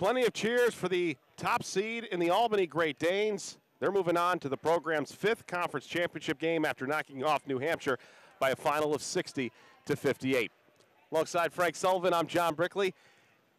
Plenty of cheers for the top seed in the Albany Great Danes. They're moving on to the program's 5th conference championship game after knocking off New Hampshire by a final of 60-58. Alongside Frank Sullivan, I'm John Brickley.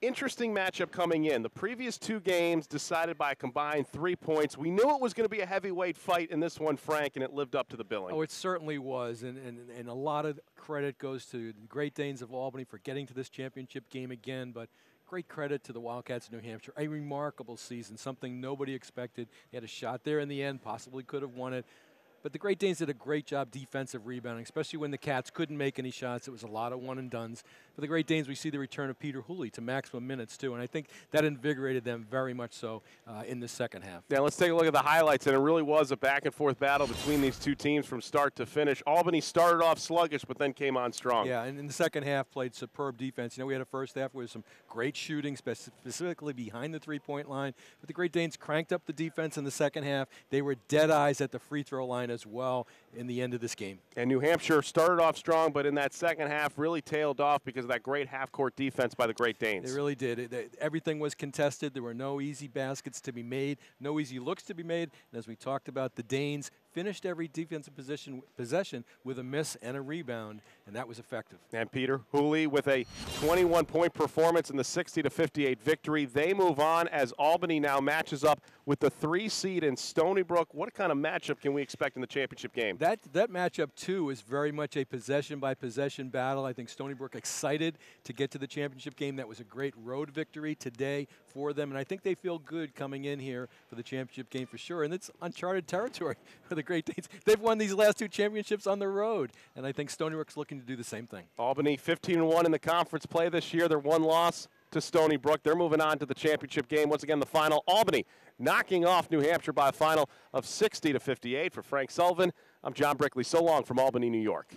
Interesting matchup coming in. The previous 2 games decided by a combined 3 points. We knew it was going to be a heavyweight fight in this one, Frank, and it lived up to the billing. Oh, it certainly was, and a lot of credit goes to the Great Danes of Albany for getting to this championship game again, but great credit to the Wildcats of New Hampshire. A remarkable season, something nobody expected. They had a shot there in the end, possibly could have won it. But the Great Danes did a great job defensive rebounding, especially when the Cats couldn't make any shots. It was a lot of one-and-dones. For the Great Danes, we see the return of Peter Hooley to maximum minutes, too, and I think that invigorated them very much so in the second half. Yeah, let's take a look at the highlights, and it really was a back-and-forth battle between these 2 teams from start to finish. Albany started off sluggish, but then came on strong. Yeah, and in the second half played superb defense. You know, we had a first half with some great shooting, specifically behind the three-point line, but the Great Danes cranked up the defense in the second half. They were dead eyes at the free throw line as well in the end of this game. And New Hampshire started off strong, but in that second half really tailed off because of that great half-court defense by the Great Danes. They really did. Everything was contested. There were no easy baskets to be made, no easy looks to be made. And as we talked about, the Danes finished every defensive possession with a miss and a rebound, and that was effective. And Peter Hooley with a 21-point performance in the 60-58 victory. They move on as Albany now matches up with the 3 seed in Stony Brook. What kind of matchup can we expect in the championship game? That matchup, too, is very much a possession-by-possession battle. I think Stony Brook excited to get to the championship game. That was a great road victory today for them, and I think they feel good coming in here for the championship game for sure. And it's uncharted territory for the Great Danes. They've won these last 2 championships on the road, and I think Stony Brook's looking to do the same thing. Albany 15-1 in the conference play this year. Their 1 loss to Stony Brook. They're moving on to the championship game. Once again, the final, Albany knocking off New Hampshire by a final of 60-58. For Frank Sullivan, I'm John Brickley. So long from Albany, New York.